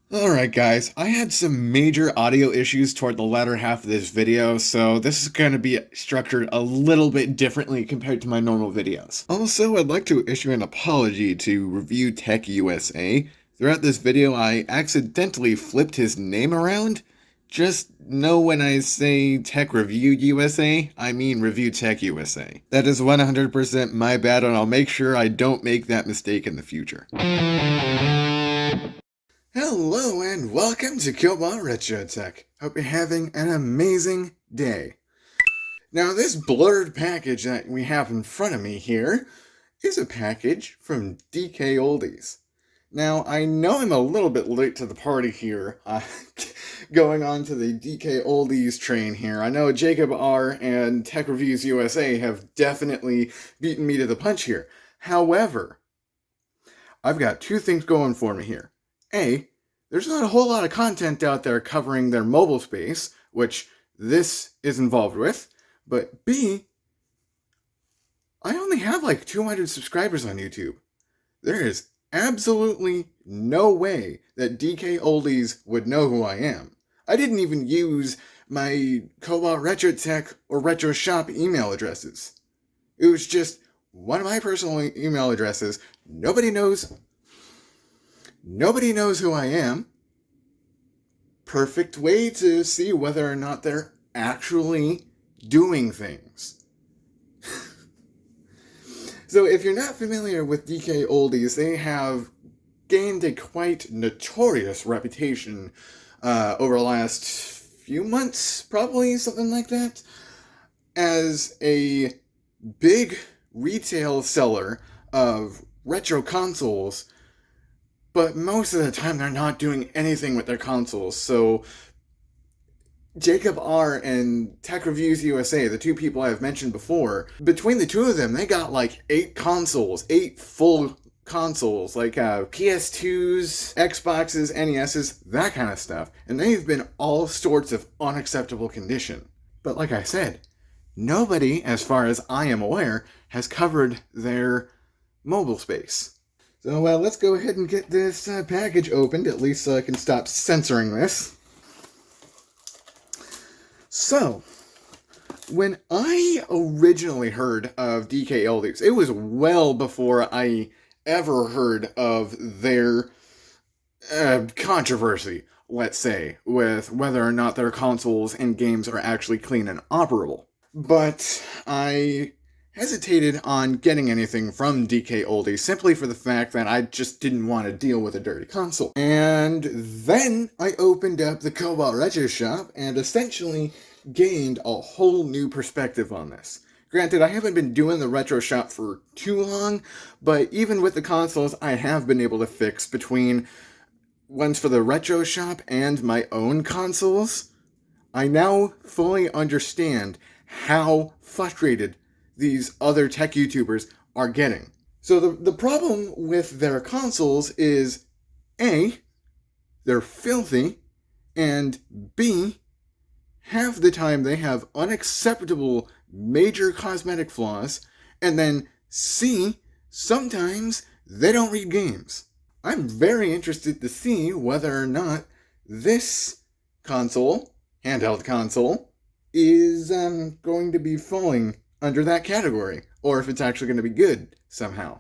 Alright guys, I had some major audio issues toward the latter half of this video, so this is going to be structured a little bit differently compared to my normal videos. Also, I'd like to issue an apology to Review Tech USA. Throughout this video, I accidentally flipped his name around. Just know when I say Tech Review USA, I mean Review Tech USA. That is 100% my bad, and I'll make sure I don't make that mistake in the future. Hello and welcome to CobaltRetroShop. Hope you're having an amazing day. Now this blurred package that we have in front of me here is a package from DKOldies. Now I know I'm a little bit late to the party here, going on to the DKOldies train here. I know Jacob R and Tech Reviews USA have definitely beaten me to the punch here. However, I've got two things going for me here. A, there's not a whole lot of content out there covering their mobile space, which this is involved with, but B, I only have like 200 subscribers on YouTube. There is absolutely no way that DKOldies would know who I am. I didn't even use my Cobalt Retro Tech or Retro Shop email addresses. It was just one of my personal email addresses. Nobody knows who I am. Perfect way to see whether or not they're actually doing things. So if you're not familiar with DKOldies, they have gained a quite notorious reputation over the last few months, probably, something like that, as a big retail seller of retro consoles. But most of the time, they're not doing anything with their consoles. So, Jacob R and Tech Reviews USA, the two people I've mentioned before, between the two of them, they got like 8 consoles, 8 full consoles, like PS2s, Xboxes, NESs, that kind of stuff. And they've been all sorts of unacceptable condition. But like I said, nobody, as far as I am aware, has covered their mobile space. So let's go ahead and get this package opened, at least so I can stop censoring this. So, when I originally heard of DKOldies, it was well before I ever heard of their controversy, let's say, with whether or not their consoles and games are actually clean and operable. But I hesitated on getting anything from DKOldies simply for the fact that I just didn't want to deal with a dirty console. And then I opened up the CobaltRetroShop and essentially gained a whole new perspective on this. Granted, I haven't been doing the retro shop for too long, but even with the consoles, I have been able to fix between ones for the retro shop and my own consoles. I now fully understand how frustrated these other tech YouTubers are getting. So the problem with their consoles is A, they're filthy, and B, half the time they have unacceptable major cosmetic flaws, and then C, sometimes they don't read games. I'm very interested to see whether or not this console, handheld console, is going to be falling under that category, or if it's actually going to be good somehow.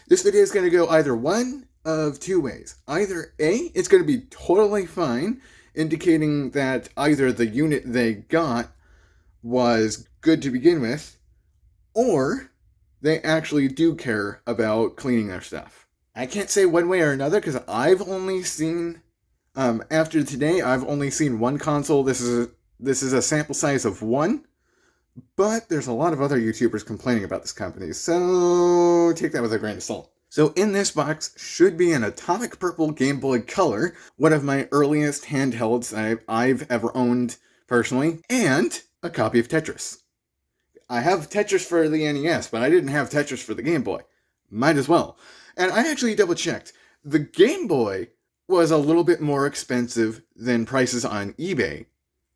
This video is going to go either one of two ways. Either A, it's going to be totally fine, indicating that either the unit they got was good to begin with, or they actually do care about cleaning their stuff. I can't say one way or another because I've only seen, after today, I've only seen one console. This is a sample size of one. But there's a lot of other YouTubers complaining about this company, so take that with a grain of salt. So in this box should be an atomic purple Game Boy Color, one of my earliest handhelds I've ever owned personally, and a copy of Tetris. I have Tetris for the NES, but I didn't have Tetris for the Game Boy. Might as well. And I actually double checked. The Game Boy was a little bit more expensive than prices on eBay,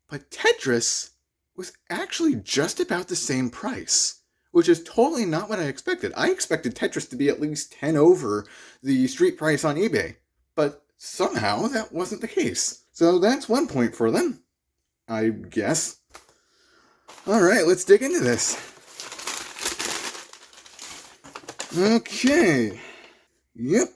but Tetris was actually just about the same price, which is totally not what I expected. I expected Tetris to be at least 10 over the street price on eBay, but somehow that wasn't the case. So that's 1 point for them, I guess. Alright, let's dig into this. Okay. Yep.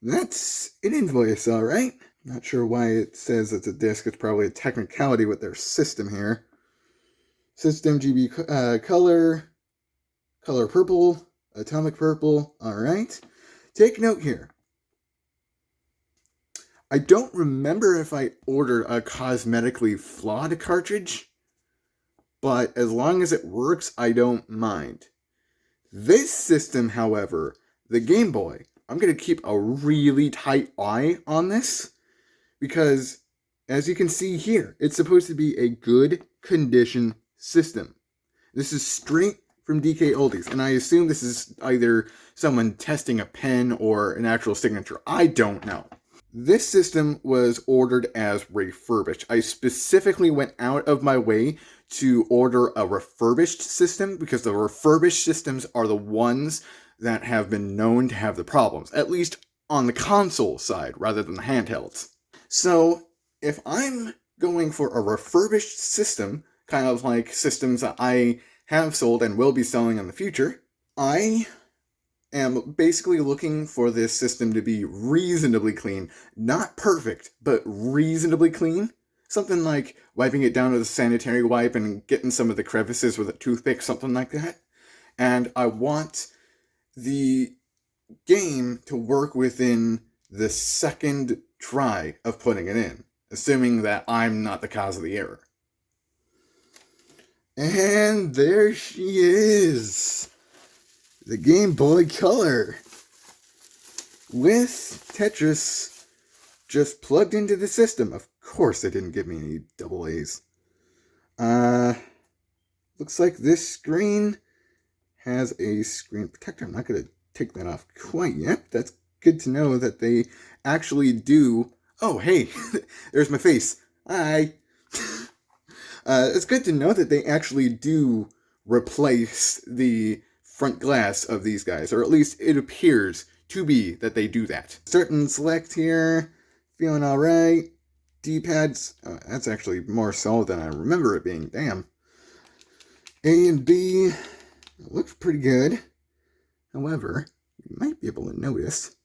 That's an invoice, alright. Not sure why it says it's a disc. It's probably a technicality with their system here. System GB color purple, atomic purple, alright. Take note here. I don't remember if I ordered a cosmetically flawed cartridge, but as long as it works, I don't mind. This system, however, the Game Boy, I'm going to keep a really tight eye on this because, as you can see here, it's supposed to be a good condition system. This is straight from DKOldies, and I assume this is either someone testing a pen or an actual signature. I don't know. This system was ordered as refurbished. I specifically went out of my way to order a refurbished system because the refurbished systems are the ones that have been known to have the problems, at least on the console side rather than the handhelds. So if I'm going for a refurbished system, kind of like systems that I have sold and will be selling in the future, I am basically looking for this system to be reasonably clean. Not perfect, but reasonably clean. Something like wiping it down with a sanitary wipe and getting some of the crevices with a toothpick, something like that. And I want the game to work within the second try of putting it in, assuming that I'm not the cause of the error. And there she is! The Game Boy Color! With Tetris just plugged into the system. Of course they didn't give me any double A's. Looks like this screen has a screen protector. I'm not going to take that off quite yet. That's good to know that they actually do... Oh, hey! There's my face. Hi! It's good to know that they actually do replace the front glass of these guys, or at least it appears to be that they do that. Start and select here. Feeling alright. D-pads. That's actually more solid than I remember it being. Damn. A and B. It looks pretty good. However, you might be able to notice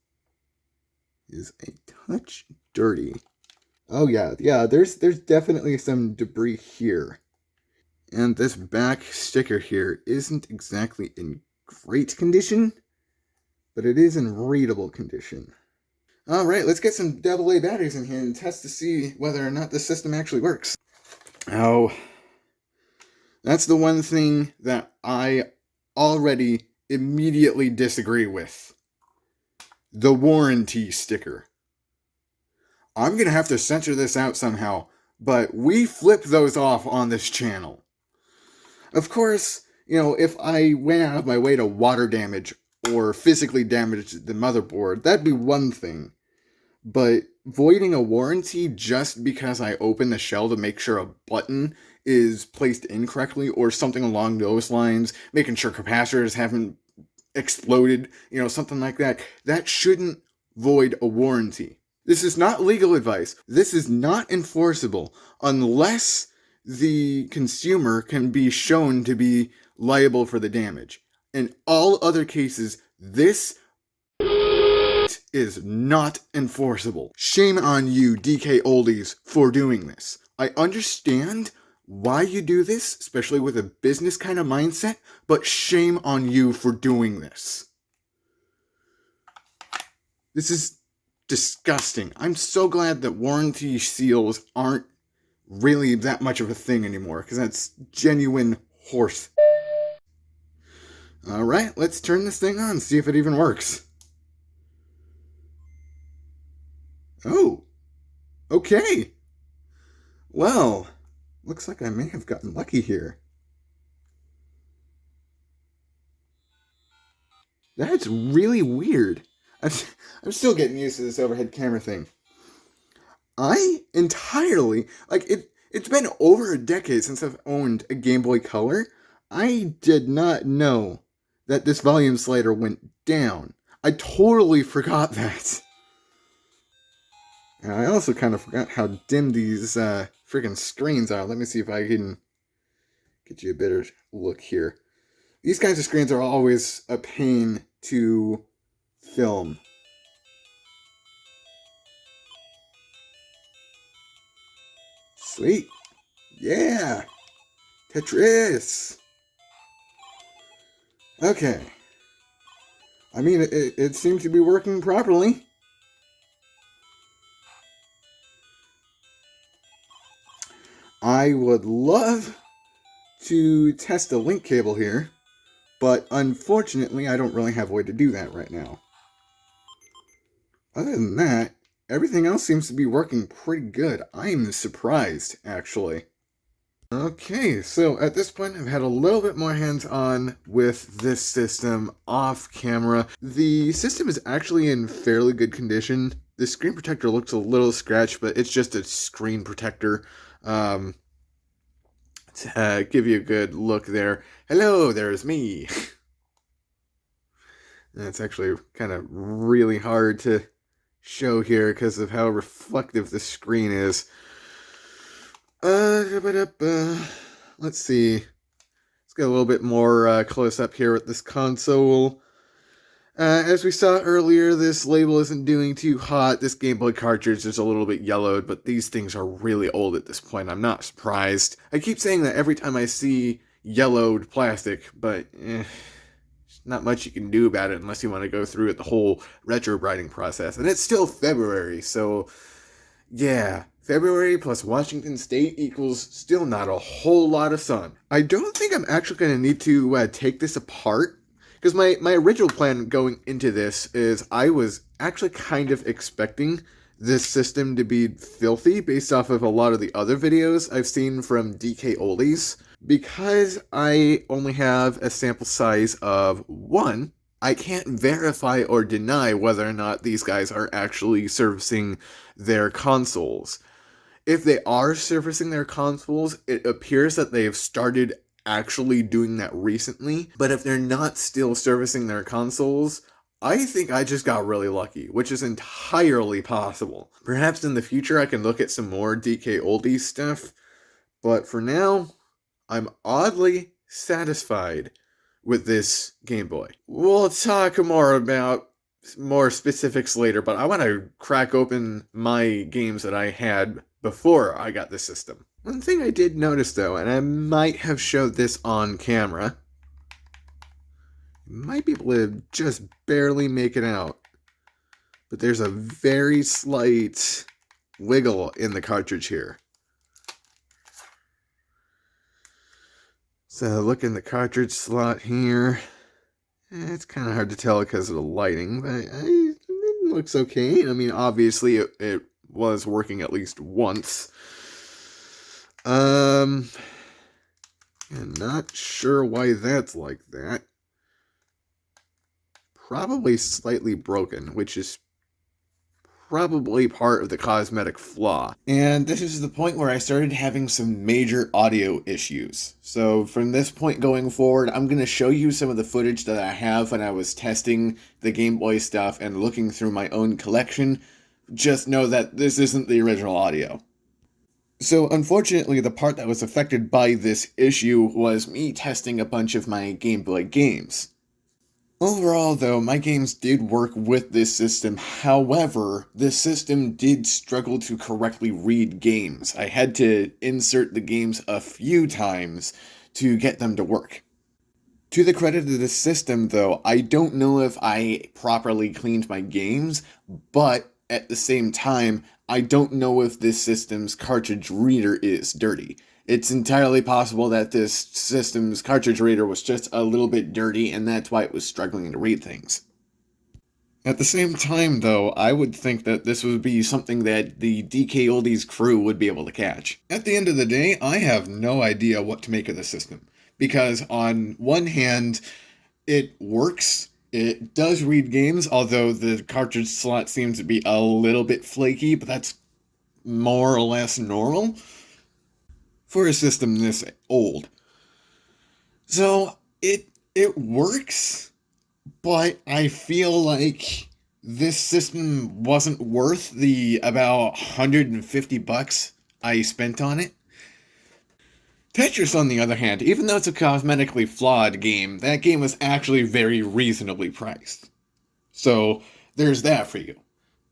is a touch dirty. Oh yeah, there's definitely some debris here. And this back sticker here isn't exactly in great condition, but it is in readable condition. Alright, let's get some AA batteries in here and test to see whether or not the system actually works. Oh, that's the one thing that I already immediately disagree with. The warranty sticker. I'm going to have to censor this out somehow, but we flip those off on this channel. Of course, you know, if I went out of my way to water damage or physically damage the motherboard, that'd be one thing. But voiding a warranty just because I open the shell to make sure a button is placed incorrectly or something along those lines, making sure capacitors haven't exploded, you know, something like that, that shouldn't void a warranty. This is not legal advice. This is not enforceable unless the consumer can be shown to be liable for the damage. In all other cases, this is not enforceable. Shame on you, DKOldies, for doing this. I understand why you do this, especially with a business kind of mindset, but shame on you for doing this. This is disgusting. I'm so glad that warranty seals aren't really that much of a thing anymore, because that's genuine horse. Alright, let's turn this thing on, see if it even works. Oh, okay. Well, looks like I may have gotten lucky here. That's really weird. I'm still getting used to this overhead camera thing. I entirely, it's been over a decade since I've owned a Game Boy Color. I did not know that this volume slider went down. I totally forgot that. And I also kind of forgot how dim these freaking screens are. Let me see if I can get you a better look here. These kinds of screens are always a pain to film. Sweet. Yeah. Tetris. Okay. I mean, it seems to be working properly. I would love to test a link cable here, but unfortunately, I don't really have a way to do that right now. Other than that, everything else seems to be working pretty good. I'm surprised, actually. Okay, so at this point, I've had a little bit more hands-on with this system off camera. The system is actually in fairly good condition. The screen protector looks a little scratched, but it's just a screen protector. To give you a good look there. Hello, there's me. That's actually kind of really hard to show here because of how reflective the screen is. Let's see. Let's get a little bit more close up here with this console. As we saw earlier, this label isn't doing too hot. This Game Boy cartridge is a little bit yellowed, but these things are really old at this point. I'm not surprised. I keep saying that every time I see yellowed plastic, but there's not much you can do about it unless you want to go through the whole retro brighting process. And it's still February, so yeah. February plus Washington State equals still not a whole lot of sun. I don't think I'm actually going to need to take this apart. Because my original plan going into this is I was actually kind of expecting this system to be filthy based off of a lot of the other videos I've seen from DKOldies. Because I only have a sample size of 1, I can't verify or deny whether or not these guys are actually servicing their consoles. If they are servicing their consoles, it appears that they've started actually doing that recently, but if they're not still servicing their consoles, I think I just got really lucky, which is entirely possible. Perhaps in the future I can look at some more DKOldies stuff, but for now, I'm oddly satisfied with this Game Boy. We'll talk more about more specifics later, but I want to crack open my games that I had before I got the system. One thing I did notice though, and I might have showed this on camera, you might be able to just barely make it out, but there's a very slight wiggle in the cartridge here. So look in the cartridge slot here. It's kind of hard to tell because of the lighting, but it looks okay. I mean, obviously it was working at least once. I'm not sure why that's like that. Probably slightly broken, which is probably part of the cosmetic flaw. And this is the point where I started having some major audio issues. So from this point going forward, I'm going to show you some of the footage that I have when I was testing the Game Boy stuff and looking through my own collection. Just know that this isn't the original audio. So unfortunately, the part that was affected by this issue was me testing a bunch of my Game Boy games. Overall, though, my games did work with this system. However, this system did struggle to correctly read games. I had to insert the games a few times to get them to work. To the credit of the system, though, I don't know if I properly cleaned my games, but at the same time, I don't know if this system's cartridge reader is dirty. It's entirely possible that this system's cartridge reader was just a little bit dirty, and that's why it was struggling to read things. At the same time, though, I would think that this would be something that the DKOldies crew would be able to catch. At the end of the day, I have no idea what to make of the system. Because on one hand, it works. It does read games, although the cartridge slot seems to be a little bit flaky, but that's more or less normal for a system this old. So it works, but I feel like this system wasn't worth the about $150 I spent on it. Tetris, on the other hand, even though it's a cosmetically flawed game, that game was actually very reasonably priced. So there's that for you.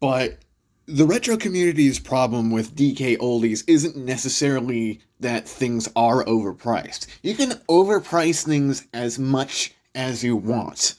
But the retro community's problem with DKOldies isn't necessarily that things are overpriced. You can overprice things as much as you want.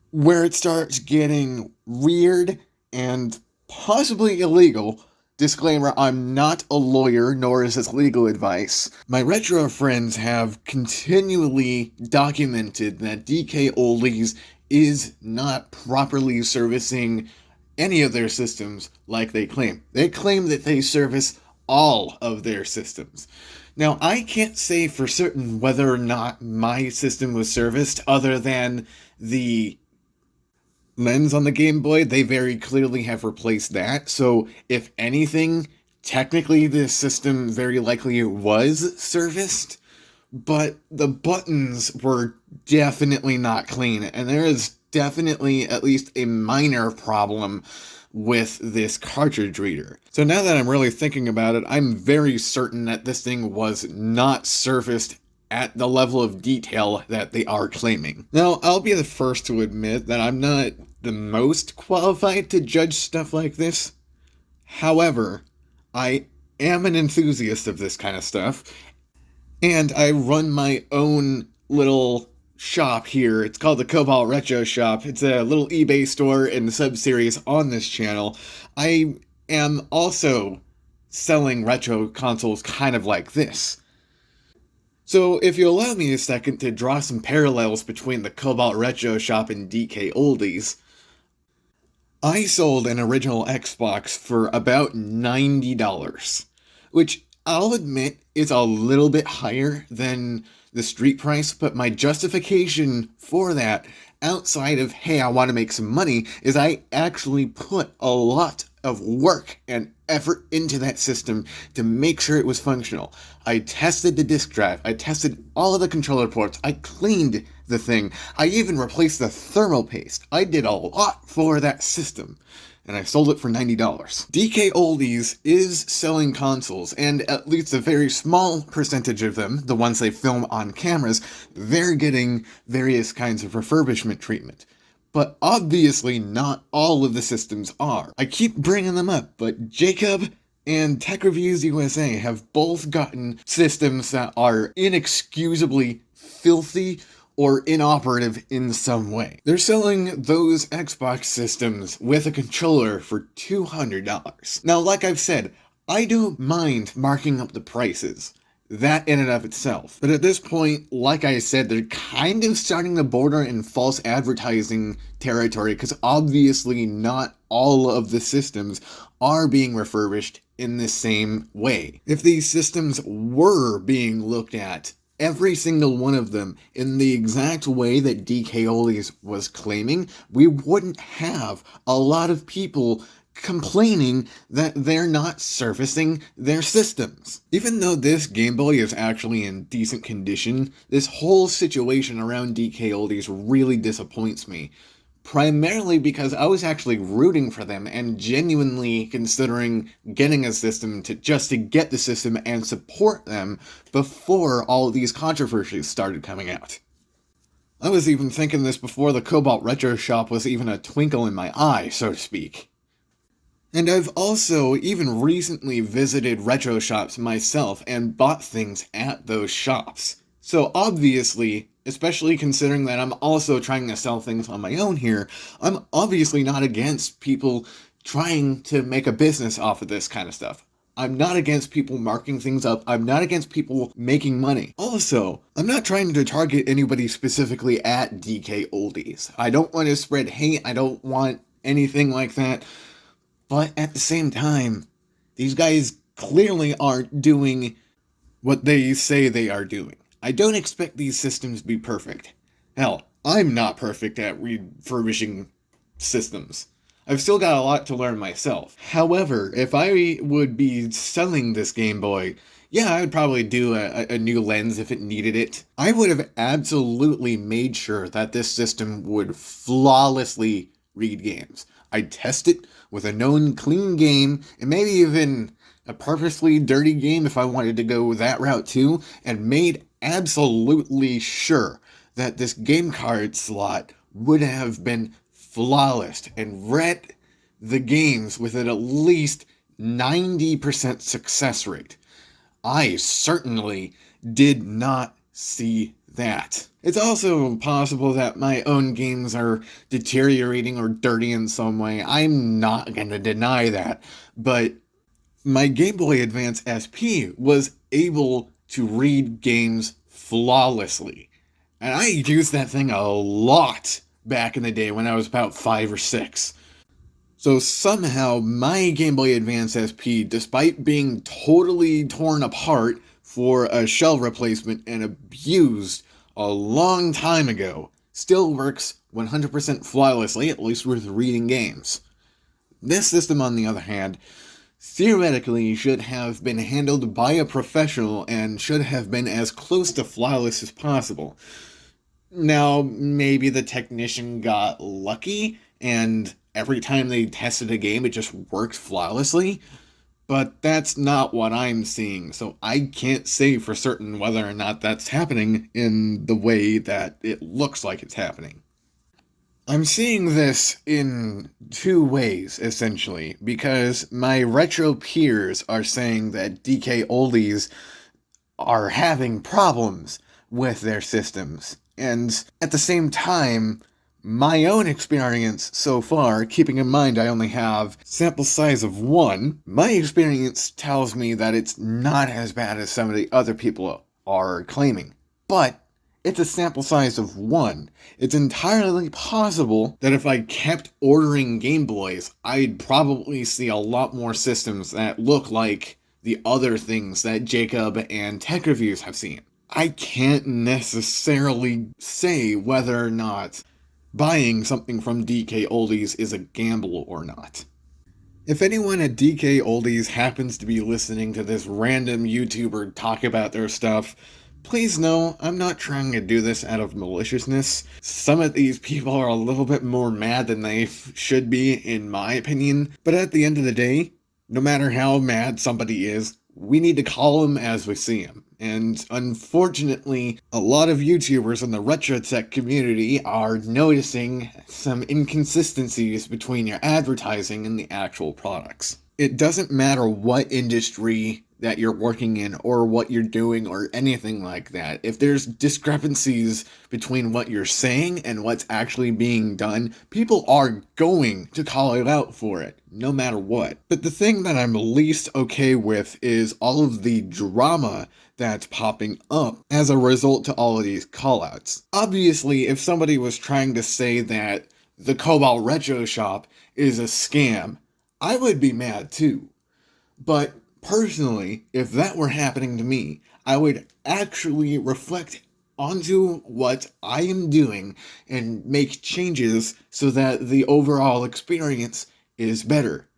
Where it starts getting weird and possibly illegal, disclaimer, I'm not a lawyer, nor is this legal advice. My retro friends have continually documented that DKOldies is not properly servicing any of their systems like they claim. They claim that they service all of their systems. Now, I can't say for certain whether or not my system was serviced, other than the lens on the Game Boy. They very clearly have replaced that. So, if anything, technically this system very likely was serviced, but the buttons were definitely not clean, and there is definitely at least a minor problem with this cartridge reader. So now that I'm really thinking about it, I'm very certain that this thing was not serviced at the level of detail that they are claiming. Now, I'll be the first to admit that I'm not the most qualified to judge stuff like this. However, I am an enthusiast of this kind of stuff, and I run my own little shop here. It's called the CobaltRetroShop. It's a little eBay store and sub-series on this channel. I am also selling retro consoles kind of like this. So if you allow me a second to draw some parallels between the CobaltRetroShop and DKOldies, I sold an original Xbox for about $90, which I'll admit is a little bit higher than the street price, but my justification for that, outside of, hey, I want to make some money, is I actually put a lot of work and effort into that system to make sure it was functional. I tested the disk drive, I tested all of the controller ports, I cleaned the thing, I even replaced the thermal paste. I did a lot for that system, and I sold it for $90. DKOldies is selling consoles, and at least a very small percentage of them, the ones they film on cameras, they're getting various kinds of refurbishment treatment. But obviously not all of the systems are. I keep bringing them up, but Jacob and Tech Reviews USA have both gotten systems that are inexcusably filthy or inoperative in some way. They're selling those Xbox systems with a controller for $200. Now, like I've said, I don't mind marking up the prices. That in and of itself. But at this point, like I said, they're kind of starting to border in false advertising territory, because obviously not all of the systems are being refurbished in the same way. If these systems were being looked at, every single one of them, in the exact way that DKOldies was claiming, we wouldn't have a lot of people complaining that they're not servicing their systems. Even though this Game Boy is actually in decent condition, this whole situation around DKOldies really disappoints me. Primarily because I was actually rooting for them and genuinely considering getting a system to get the system and support them before all of these controversies started coming out. I was even thinking this before the Cobalt Retro Shop was even a twinkle in my eye, so to speak. And I've also even recently visited retro shops myself and bought things at those shops. So obviously, especially considering that I'm also trying to sell things on my own here, I'm obviously not against people trying to make a business off of this kind of stuff. I'm not against people marking things up. I'm not against people making money. Also, I'm not trying to target anybody specifically at DKOldies. I don't want to spread hate. I don't want anything like that. But at the same time, these guys clearly aren't doing what they say they are doing. I don't expect these systems to be perfect. Hell, I'm not perfect at refurbishing systems. I've still got a lot to learn myself. However, if I would be selling this Game Boy, yeah, I would probably do a new lens if it needed it. I would have absolutely made sure that this system would flawlessly read games. I'd test it with a known clean game, and maybe even a purposely dirty game if I wanted to go that route too, and made absolutely sure that this game card slot would have been flawless and read the games with an at least 90% success rate. I certainly did not see that. It's also possible that my own games are deteriorating or dirty in some way. I'm not going to deny that. But my Game Boy Advance SP was able to read games flawlessly. And I used that thing a lot back in the day when I was about 5 or 6. So somehow my Game Boy Advance SP, despite being totally torn apart for a shell replacement and abused a long time ago, still works 100% flawlessly, at least with reading games. This system, on the other hand, theoretically should have been handled by a professional and should have been as close to flawless as possible. Now, maybe the technician got lucky and every time they tested a game, it just worked flawlessly. But that's not what I'm seeing, so I can't say for certain whether or not that's happening in the way that it looks like it's happening. I'm seeing this in two ways, essentially, because my retro peers are saying that DKOldies are having problems with their systems. And at the same time, my own experience so far, keeping in mind I only have sample size of 1, my experience tells me that it's not as bad as some of the other people are claiming. But it's a sample size of 1. It's entirely possible that if I kept ordering Game Boys, I'd probably see a lot more systems that look like the other things that Jacob and Tech Reviews have seen. I can't necessarily say whether or not buying something from DKOldies is a gamble or not. If anyone at DKOldies happens to be listening to this random YouTuber talk about their stuff, please know I'm not trying to do this out of maliciousness. Some of these people are a little bit more mad than they should be, in my opinion, but at the end of the day, no matter how mad somebody is, we need to call them as we see them. And unfortunately, a lot of YouTubers in the retro tech community are noticing some inconsistencies between your advertising and the actual products. It doesn't matter what industry that you're working in or what you're doing or anything like that. If there's discrepancies between what you're saying and what's actually being done, people are going to call it out for it, no matter what. But the thing that I'm least okay with is all of the drama that's popping up as a result to all of these callouts. Obviously, if somebody was trying to say that the CobaltRetroShop is a scam, I would be mad too. But personally, if that were happening to me, I would actually reflect onto what I am doing and make changes so that the overall experience is better.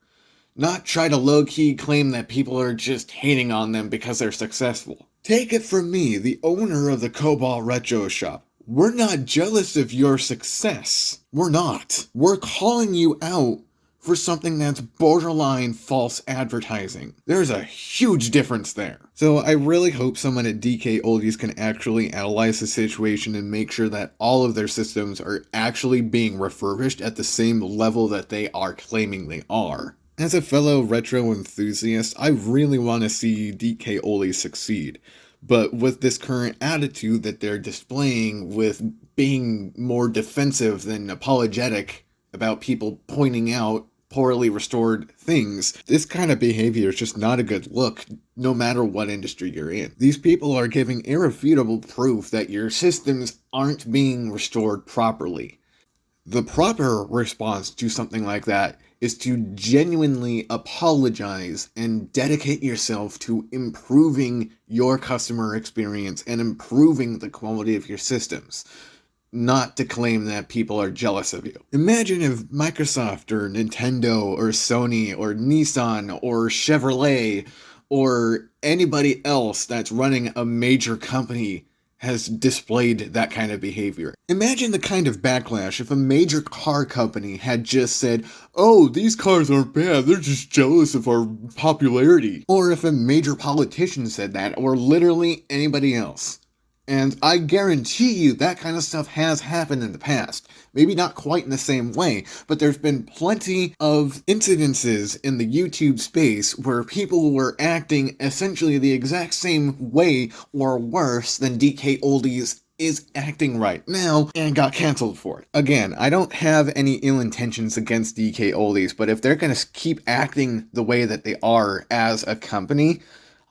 Not try to low-key claim that people are just hating on them because they're successful. Take it from me, the owner of the CobaltRetroShop. We're not jealous of your success. We're not. We're calling you out for something that's borderline false advertising. There's a huge difference there. So I really hope someone at DKOldies can actually analyze the situation and make sure that all of their systems are actually being refurbished at the same level that they are claiming they are. As a fellow retro enthusiast, I really want to see DKOldies succeed. But with this current attitude that they're displaying with being more defensive than apologetic about people pointing out poorly restored things, this kind of behavior is just not a good look, no matter what industry you're in. These people are giving irrefutable proof that your systems aren't being restored properly. The proper response to something like that is to genuinely apologize and dedicate yourself to improving your customer experience and improving the quality of your systems, not to claim that people are jealous of you. Imagine if Microsoft or Nintendo or Sony or Nissan or Chevrolet or anybody else that's running a major company has displayed that kind of behavior. Imagine the kind of backlash if a major car company had just said, "Oh, these cars aren't bad, they're just jealous of our popularity." Or if a major politician said that, or literally anybody else. And I guarantee you that kind of stuff has happened in the past. Maybe not quite in the same way, but there's been plenty of incidences in the YouTube space where people were acting essentially the exact same way or worse than DKOldies is acting right now and got canceled for it. Again, I don't have any ill intentions against DKOldies, but if they're going to keep acting the way that they are as a company,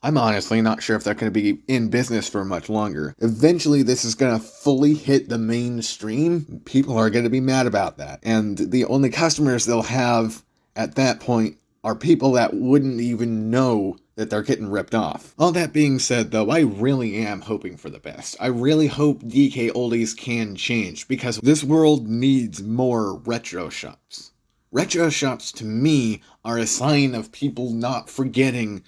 I'm honestly not sure if they're going to be in business for much longer. Eventually, this is going to fully hit the mainstream. People are going to be mad about that. And the only customers they'll have at that point are people that wouldn't even know that they're getting ripped off. All that being said, though, I really am hoping for the best. I really hope DKOldies can change, because this world needs more retro shops. Retro shops, to me, are a sign of people not forgetting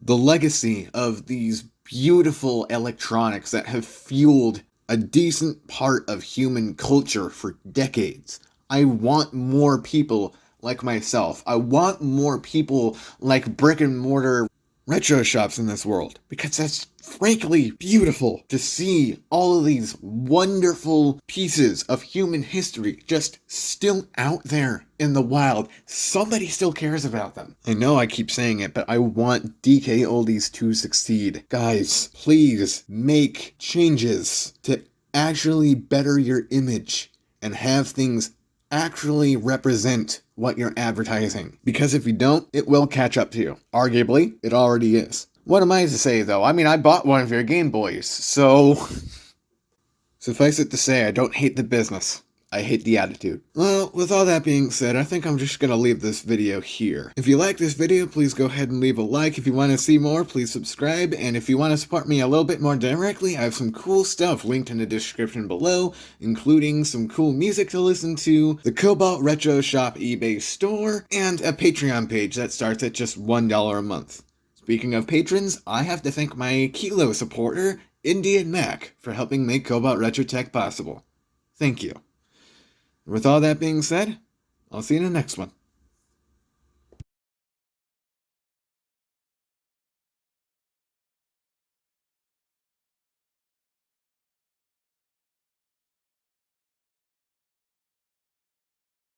the legacy of these beautiful electronics that have fueled a decent part of human culture for decades. I want more people like myself. I want more people like brick and mortar retro shops in this world, because that's frankly beautiful to see all of these wonderful pieces of human history just still out there in the wild. Somebody still cares about them. I know I keep saying it, but I want DKOldies to succeed. Guys, please make changes to actually better your image and have things actually represent what you're advertising. Because if you don't, it will catch up to you. Arguably, it already is. What am I to say, though? I mean, I bought one of your Gameboys, so suffice it to say, I don't hate the business. I hate the attitude. Well, with all that being said, I think I'm just gonna leave this video here. If you like this video, please go ahead and leave a like. If you want to see more, please subscribe. And if you want to support me a little bit more directly, I have some cool stuff linked in the description below, including some cool music to listen to, the CobaltRetroShop eBay store, and a Patreon page that starts at just $1 a month. Speaking of patrons, I have to thank my Kilo supporter, Indian Mac, for helping make Cobalt Retro Tech possible. Thank you. With all that being said, I'll see you in the next one.